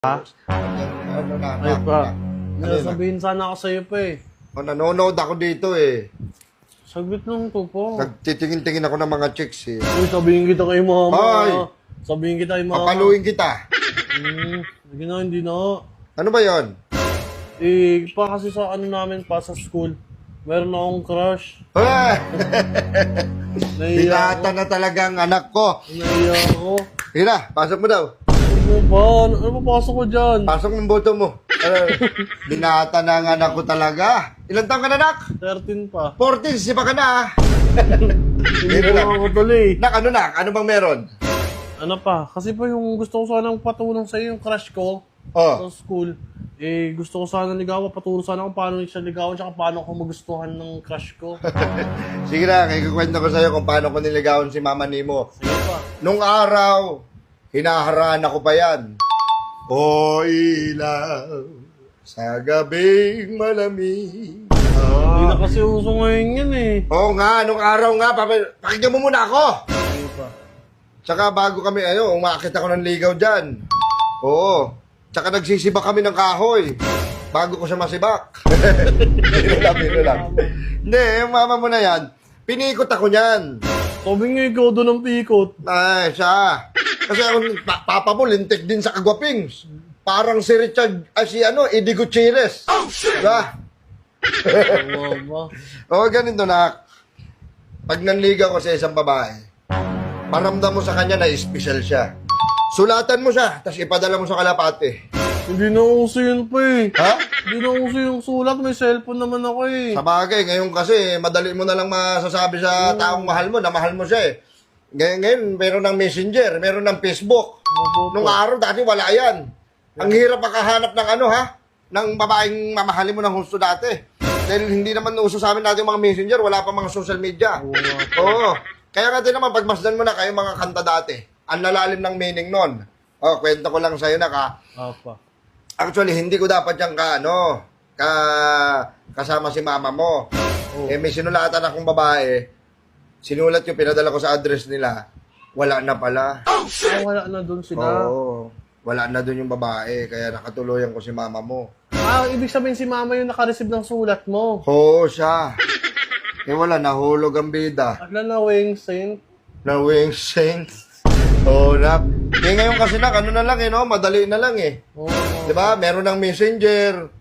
Ha? Ano na, Ay pa. Ano na? Sabihin sana ako sa'yo pa eh. Nanonood ako dito eh. Saglit lang to po. Nagtitingin-tingin ako ng mga chicks eh. Uy, sabihin kita kay mama. Ay! Sabihin kita kay mama. Papaluin kita. Sige na, hindi na. Ano ba yon? Eh, pa kasi sa ano namin pa sa school. Meron akong crush. Ah! Naiya Binata ako. na talagang anak ko. Naiya ako. Hira, pasok mo daw. Ano ba? Ano papasok ko dyan? Pasok ng boto mo. Binata na ang anak ko talaga. Ilan taong ka na, nak? 13 pa. 14, sipa ka na ah. Hindi Hira ko lang. ako tuloy. Nak, ano nak? Ano bang meron? Ano pa? Kasi pa yung gusto ko sanang patulong sa'yo yung crush ko Oh, sa school. Eh, gusto ko sana ligawan. Patulong sana kung paano siya ligawan tsaka paano ko magustuhan ng crush ko. sige na, ikukwento ko sa'yo kung paano ko niligawan si Mama Nemo. Sige pa. Nung araw, hinaharaan ako pa yan. O ilaw, sa gabing malamig. Hindi na kasi uso ngayon yan eh. Oo nga, nung araw nga, pakinggan mo muna ako. Sige pa. Tsaka bago kami, umakit ako ng ligaw dyan. Oo. Tsaka nagsisibak kami ng kahoy. Bago ko siya masibak. Biro lang. Hindi, yung mama mo na yan, pinikot ako niyan. Sabi nga ikaw doon ang pikot. Ay, siya. Kasi ako, papa mo, lintik din sa kagwaping. Parang si Richard, Eddie Gutierrez. Oh, shit! Diba? Oo ba? Oo, ganito na. Pag nanligaw ko sa isang babae, maramdam mo sa kanya na special siya. Sulatan mo siya, tapos ipadala mo sa kalapate. Hindi na uso yun pa eh. Ha? Hindi na uso yung sulat. May cellphone naman ako eh. Sa bagay, ngayon kasi, madali mo na lang masasabi sa taong mahal mo na mahal mo siya eh. Ngayon, meron ng messenger, meron ng Facebook. Nung araw, dati wala yan. Ang hirap makahanap ng ng babaeng mamahalin mo ng husto dati. Dahil hindi naman uso sa amin dati yung mga messenger, wala pa mga social media. Oo. Kaya nga din naman, pagmasdan mo na kayo mga kanta dati, ang lalalim ng meaning nun. Kwento ko lang sa'yo na Apa. actually, hindi ko dapat yung kasama si mama mo. Eh, may sinulatan akong babae. Sinulat yung pinadala ko sa address nila. Wala na pala. Wala na doon sila. Oo. Wala na doon yung babae. Kaya nakatuluyan ko si mama mo. Ibig sabihin si mama yung nakareceive ng sulat mo. Oo, siya. Eh, wala. Nahulog ang bida. Ala na, Wing Saint. Na wing saint. Oo, na. Eh, ngayon kasi ano na lang no? Madali na lang eh. Oo. Diba? Meron ng messenger.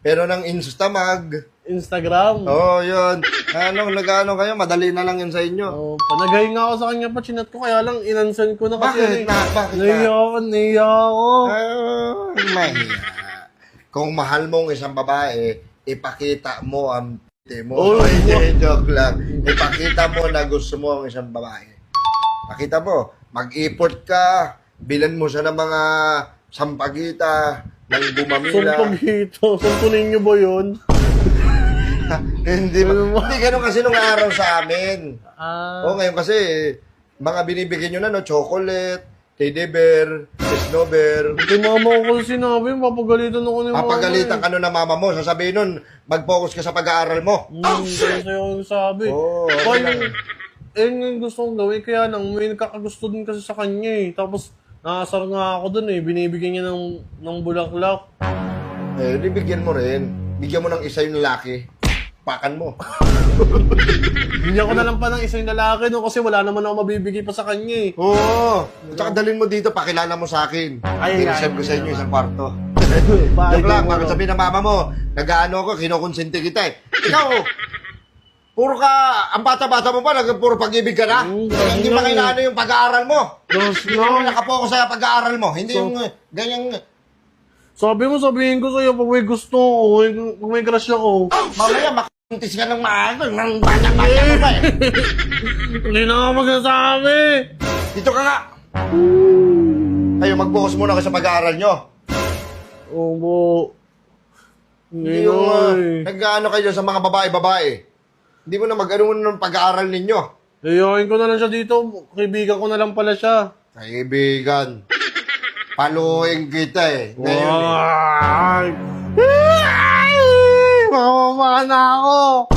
Meron ng Instamag. Instagram. Oo, yun. Nag-ano kayo? Madali na lang yun sa inyo. Panagay nga ako sa kanya pa, chinat ko, kaya lang inansan ko na kasi. Bakit na? Naiya ako. Mahiya. Kung mahal mong isang babae, ipakita mo ang titi mo. Oh, Hindi, joke lang. Ipakita mo na gusto mo ang isang babae. Pakita mo. Mag-import ka. Bilan mo siya ng mga sampagita, ng bumamila. Sumpagito. Sumpunin niyo ba yun? Hindi ganun kasi nung araw sa amin. Ngayon kasi, mga binibigyan nyo na, no? Chocolate, teddy bear, snowbear. Kay mama ko kasi sinabi, papagalitan ako ni mama. Papagalitan ka nun ng mama mo. Sasabihin nun, mag-focus ka sa pag-aaral mo. Kaya sa'yo yung sabi. Okay lang. Yung gusto kong gawin, kaya lang, may nagkakagusto din kasi sa kanya eh. Tapos, nakasar nga ako dun eh. Binibigyan niya ng bulaklak. Eh, bigyan mo rin. Bigyan mo ng isa yung lalaki. Pakan mo. Bigyan ko na lang pa ng isa yung lalaki no, kasi wala naman ako mabibigay pa sa kanya eh. Oo. At saka dalhin mo dito, pakilala mo sa akin. Ay, I-reserve ko sa inyo isang kwarto. Bakit Joke lang, mo? bakit sabihin ng mama mo, nag-ano ako, kinukonsente kita eh. Ikaw, puro ka, ang bata-bata mo pa, puro pag-ibig ka na. Hindi lang ba kailangan yung pag-aaral mo? Dos Hindi mo nakapokus sa pag-aaral mo. Hindi yung ganyang... Sabihin ko sa'yo pag may gusto ko, pag may crush ako. Mamaya, makuntis ka ng maaga, ng bata-bata mo pa eh. Hindi na ako magsasabi. Dito ka nga. Kayo, mag-focus muna kayo sa pag-aaral nyo. Opo. Hindi yung nag-ano kayo sa mga babae-babae. Hindi mo na mag-ano ng pag-aaral ninyo. Iyakin ko na lang siya dito. Kaibigan ko na lang pala siya. Kaibigan. Paluin kita eh. Ngayon eh. Ay! Mamama na ako!